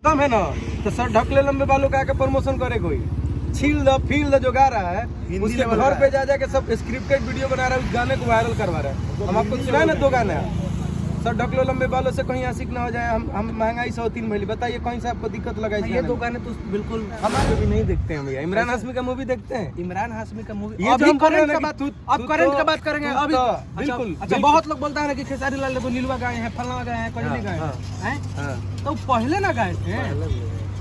कम है ना तो सर ढक ले लंबे बालों का आके प्रमोशन करे कोई। छील द फील द जो गा रहा है उसके घर पे जा जाके सब स्क्रिप्टेड वीडियो बना रहा है, उस गाने को वायरल करवा रहा है। हम आपको सुनाए ना 2 गाने सर ढक लो लंबे बालों से कहीं आशिक ना हो जाए, हम महंगाई 103 भली। बताइए कहीं से आपको दिक्कत लगा? ये 2 गाने तो बिल्कुल हमारे भी नहीं देखते हैं भैया। इमरान हाशमी का मूवी देखते हैं? इमरान हाशमी का मूवी ये अभी करंट का बात, अब करंट का बात करेंगे अभी। बिल्कुल। अच्छा बहुत लोग बोलता है ना कि खेसारी लाल को नीलवा गाए हैं, फलना गाए हैं, कजली गाए हैं, तो पहले ना गाए थे,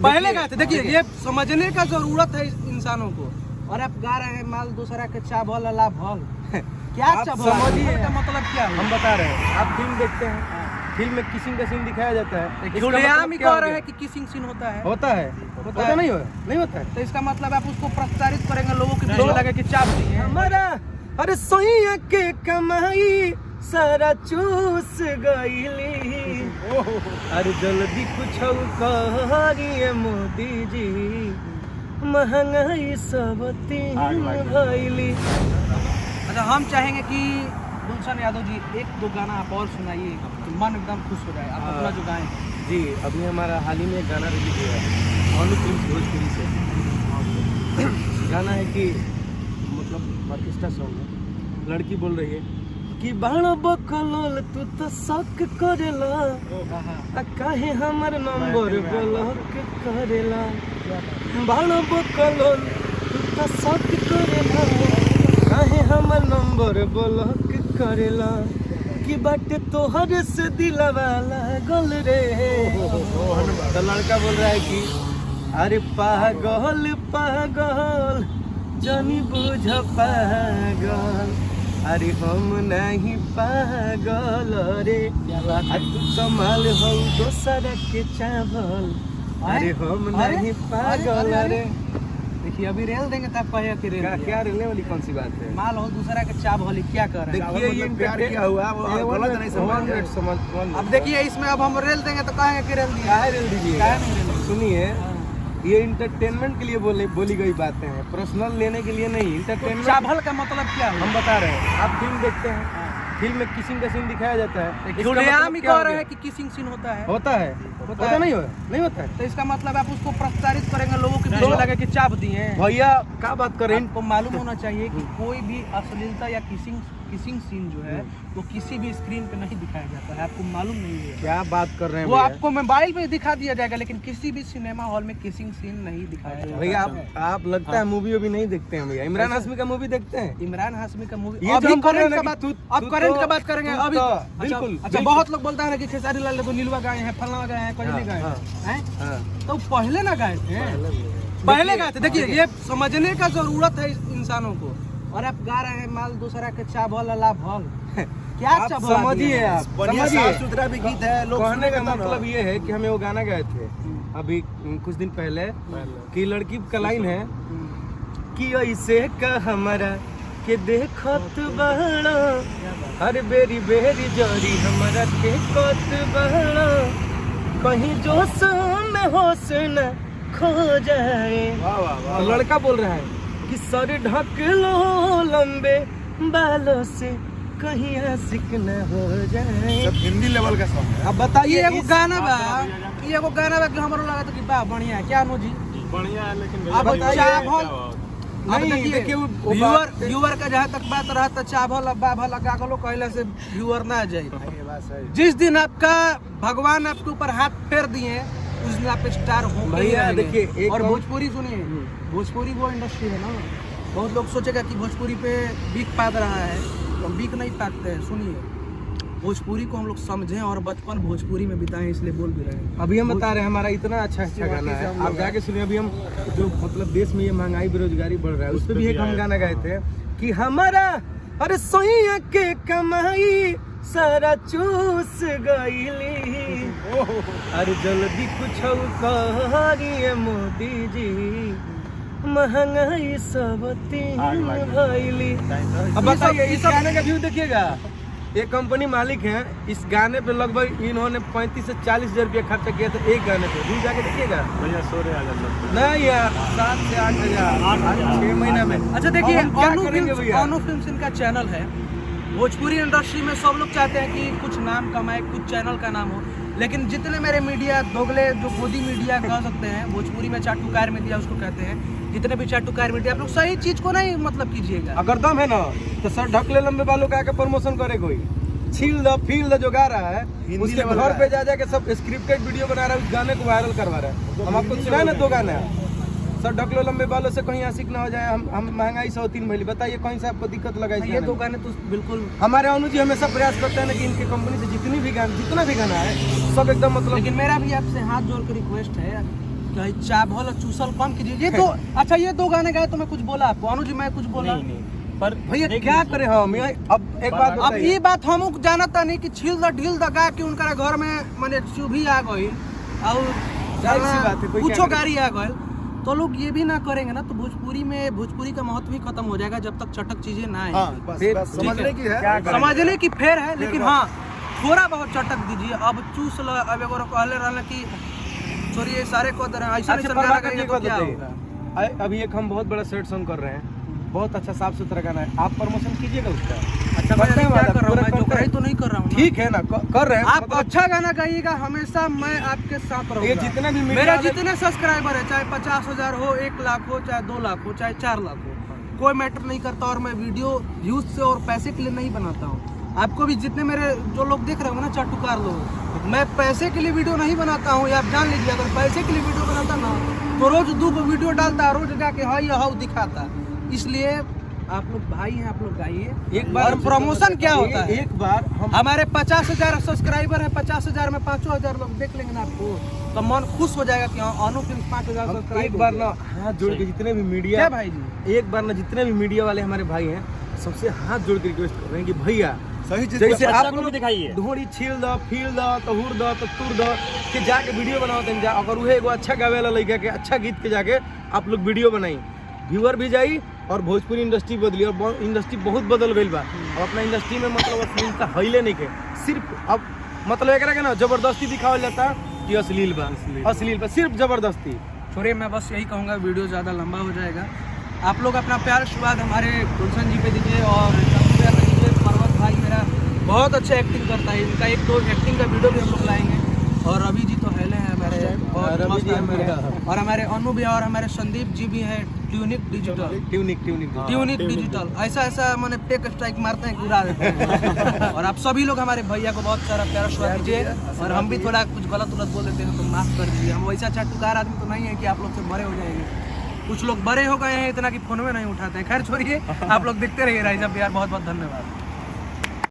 पहले गाए थे। देखिए ये समझने का जरूरत है इंसानों को। और आप गा रहे हैं माल दूसरा के चावल अला भल, क्या चावल समझिए का मतलब क्या है? हम बता रहे हैं, आप फिल्म देखते हैं, फिल्म में किसिंग का सीन दिखाया जाता है, खुलेआम ही कह रहे हैं कि किसिंग सीन होता है। होता है नहीं होता है। तो इसका मतलब आप उसको प्रचारित करेंगे, लोगों के बीच लगे कि चाप दिए हमारा। अरे सोई के कमाई सारा चूस गईली, अरे जल्दी कुछ करिए मोदी जी, महंगाई सब भइली। अच्छा हम चाहेंगे कि गुलशन यादव जी 1-2 गाना आप और सुनाइए, तो मन एकदम खुश हो जाए। आप अपना जो गाएं जी, अभी हमारा हाल ही में एक गाना रिलीज हुआ है अनुपम भोजपुरी से। गाना है कि मतलब ऑर्केस्ट्रा सॉन्ग है, लड़की बोल रही है कि बाणो बकलोल तू तो शक करेला, काहे हमर नंबर ब्लॉक करेला, बाणो बकलोल तू तो शक करेला, काहे हमर नंबर ब्लॉक करेला, कि बाटे तोहर से दिलवा लागल रे। तो लड़का बोल रहा है कि अरे पागल पागल जानी बुझ पागल, अरे हम नहीं पागल रे, तू कमाल हो दोसर के चावल, अरे हम नहीं पागल रे। देखिए अभी रेल देंगे तब कहे कि रेल क्या रेलने वाली कौन सी बात है? माल हो दूसरा के चावल, क्या कर रहे हैं? देखिए ये प्यार किया हुआ गलत नहीं समझ। अब देखिए इसमें अब हम रेल देंगे तो कहेंगे कि रेल दिए, काहे रेल दीजिए? काहे नहीं रेल? सुनिए, ये इंटरटेनमेंट के लिए बोली गई बातें हैं, पर्सनल लेने के लिए नहीं। इंटरटेनमेंट चावल का मतलब क्या है? हम बता रहे हैं, आप फिल्म देखते हैं, फिल्म में किसिंग का सीन दिखाया जाता है, खुलेआम ही कह रहे हैं कि किसिंग सीन होता है। होता नहीं होता है। तो इसका मतलब आप उसको प्रचारित करेंगे, लोगों के बीच लगे कि चाप दिए हैं। भैया क्या बात करें, आपको मालूम होना चाहिए कि कोई भी अश्लीलता या किसिंग सीन जो है वो किसी भी स्क्रीन पे नहीं दिखाया जाता है। आपको मालूम नहीं है? क्या बात कर रहे हैं वो आपको मोबाइल पे दिखा दिया जाएगा, लेकिन किसी भी सिनेमा हॉल में किसिंग सीन नहीं दिखाया जाता। भैया आप लगता है मूवी भी नहीं देखते हैं भैया। इमरान हाशमी का मूवी देखते हैं? इमरान हाशमी का मूवी अभी करंट का बात, अब करंट का बात करेंगे अभी। बिल्कुल। अच्छा बहुत लोग बोलता है ना कि खेसारी लाल को नीलवा गाए हैं, फलना गाए हैं, कजली गाए हैं, तो पहले ना गाए थे, पहले गाए थे। देखिए ये समझने का जरूरत है इंसानों को। और आप गा रहे हैं माल दूसरा के चावल अला भल, क्या चावल? समझिए, आप बढ़िया साफ सुथरा भी गीत है। लोग कहने का मतलब ये है कि हमें वो गाना गाए थे अभी कुछ दिन पहले कि लड़की का लाइन है कि ऐसे का हमारा के देखत बड़ा, हर बेरी बेरी जरी हमारा के कत बड़ा, कहीं जोश में होश न खो जाए। लड़का बोल रहा है कि सर ढक लो लंबे बालों से, कहीं आशिक न हो जाए। हिंदी लेवल का सॉन्ग है। अब बताइए एगो गाना बा कि हमरो लगा था कि बा बढ़िया है, क्या नो जी बढ़िया है, लेकिन अब चावल नहीं देखिए व्यूअर का जहाँ तक बात रहा था, चावल अब्बा भला गागलो कहले से व्यूअर ना जाए। जिस दिन आपका भगवान आपके ऊपर हाथ फेर दिए उस दिन आप स्टार हो भैया। देखिए और भोजपुरी सुनिए, भोजपुरी वो इंडस्ट्री है ना, बहुत लोग सोचेगा कि भोजपुरी पे बीक पाद रहा है, तो हम बीक नहीं पाते हैं। सुनिए, भोजपुरी को हम लोग समझें और बचपन भोजपुरी में बिताएं, इसलिए बोल भी रहे हैं। अभी हम बता रहे हैं हमारा इतना अच्छा गाना है, आप जाके सुनिए। अभी हम जो मतलब देश में ये महंगाई बेरोजगारी बढ़ रहा है उस पर भी एक हम गाना गाए थे कि हमारा अरे सोई के कमाई सारा चूस गईली, अरे जल्दी कुछ करिए मोदी जी, महंगाई सब भइली। अब बताइए इस गाने का व्यू देखिएगा। एक कंपनी मालिक है, इस गाने पे लगभग इन्होंने 35 से 40 हजार रुपया खर्चा किया था एक गाने पे। व्यू जाके देखिएगा भैया 100,000 नहीं यार, 7 से 8 हजार 6 महीना में। अच्छा देखिए, अनु फिल्म्स इनका चैनल है। भोजपुरी इंडस्ट्री में सब लोग चाहते हैं कि कुछ नाम कमाए, कुछ चैनल का नाम हो, लेकिन जितने मेरे मीडिया दोगले जो गोदी मीडिया कह सकते हैं, भोजपुरी में चाटुकार मीडिया उसको कहते हैं, जितने भी चाटुकार मीडिया, आप लोग सही चीज को नहीं मतलब कीजिएगा। अगर दम है ना तो सर ढक ले लंबे बालों का आके प्रमोशन करे कोई, छील द फील द जो गा रहा है उसके घर पे जा जाके सब स्क्रिप्टेड वीडियो बना रहा है, उस गाने को वायरल करवा रहा है। हम आपको सुनाए ना 2 गाना, सर ढक लो लंबे बालों से कहीं आशिक ना हो जाए, हम महंगाई 103 भली, बताइए कहीं से आपको दिक्कत लगा? ये 2 गाने तो बिल्कुल हमारे अनु जी हमेशा प्रयास करते हैं ना कि इनकी कंपनी से जितना भी गाना है सब एकदम मतलब। लेकिन मेरा भी आपसे हाथ जोड़ के रिक्वेस्ट है कि चावल और चूसल कम कीजिए। ये तो अच्छा, ये 2 गाने गाए तो मैं कुछ बोला आपको? अनु जी मैं कुछ बोला नहीं पर भैया क्या करें हम? अब एक बात अब ये बात हम जानता नहीं कि छील द ढील द गा के उनका घर में माने चूभी आ गई और कुछ गाड़ी आ गई, तो लोग ये भी ना करेंगे ना तो भोजपुरी का महत्व ही खत्म हो जाएगा जब तक चटक चीजें ना आए। समझने की फेर है, लेकिन हाँ थोड़ा बहुत चटक दीजिए। अब चूस ल, अब एगो कहले रहले कि छोड़िए सारे को तरह ऐसा नहीं समझाना करेंगे तो क्या होगा। अभी एक हम बहुत बड़ा सेट सॉन्ग कर रहे हैं, बहुत अच्छा साफ सुथरा गाना है, आप प्रमोशन कीजिएगा उसका। अच्छा मैं क्या कर रहा हूँ, मैं जो कहीं तो नहीं कर रहा हूँ। ठीक है ना, कर रहे हैं आप अच्छा गाना गाइएगा, हमेशा मैं आपके साथ रहूंगा। ये जितने भी मेरे जितने सब्सक्राइबर है, चाहे 50,000 हो, 1 लाख हो, चाहे 2 लाख हो, चाहे 4 लाख हो, कोई मैटर नहीं करता। और मैं वीडियो व्यूज से और पैसे के लिए नहीं बनाता हूँ। आपको भी जितने मेरे जो लोग देख रहे हो ना चाटुकार लोग, मैं पैसे के लिए वीडियो नहीं बनाता हूँ, आप जान लीजिए। अगर पैसे के लिए वीडियो बनाता ना तो रोज 2 वीडियो डालता, रोज जाके हाउ दिखाता। इसलिए आप लोग भाई हैं, आप लोग गाइए एक बार। प्रमोशन क्या होता है, एक बार हमारे 50,000 सब्सक्राइबर है, 50,000 में 5,000 लोग देख लेंगे ना आपको, तो मन खुश हो जाएगा कि अनु फिल्म 5,000 सब्सक्राइबर। एक बार ना हाथ जोड़ के जितने भी मीडिया, क्या भाई जी, एक बार ना जितने भी मीडिया वाले हमारे भाई हैं सबसे हाथ जोड़ के रिक्वेस्ट कर रहे हैं कि भैया सही चीज जैसे आप लोग दिखाइए, ढोड़ी छील द फील द तहुर द तुर द के जाके वीडियो बनाओ तन जा। अगर उहे एगो अच्छा गावे वाला लइका के अच्छा गीत के जाके आप लोग वीडियो बनाई, व्यूअर भी जाई और भोजपुरी इंडस्ट्री बदली। और इंडस्ट्री बहुत बदल गई बा। और अपना इंडस्ट्री में मतलब अश्लीलता हईले नहीं के, सिर्फ अब मतलब एक ना जबरदस्ती दिखावल जाता कि अश्लील बा, अश्लील बा, सिर्फ जबरदस्ती। छोड़िए मैं बस यही कहूँगा, वीडियो ज़्यादा लंबा हो जाएगा। आप लोग अपना प्यार आशीर्वाद हमारे गुलशन जी पे दीजिए। और पर्वत भाई मेरा बहुत अच्छा एक्टिंग करता है, इनका 1-2 एक्टिंग का वीडियो भी हम लोग लाएंगे। और रवि जी तो हेले हैं हमारे, बहुत मस्त है हमारे। और हमारे अनु भी और हमारे संदीप जी भी हैं, ट्यूनिक डिजिटल ऐसा मैंने फेक स्ट्राइक मारते हैं, उड़ा देते हैं। और आप सभी लोग हमारे भैया को बहुत सारा प्यार आशीर्वाद दीजिए। और हम भी थोड़ा कुछ गलत बोल देते हैं तो माफ कर दीजिए। हम वैसा चाटुकार आदमी तो नहीं है कि आप लोग से बड़े हो जाएंगे। कुछ लोग बड़े हो गए हैं इतना कि फोन में नहीं उठाते हैं। खैर छोड़िए, आप लोग देखते रहिए राइजा बिहार। बहुत बहुत धन्यवाद।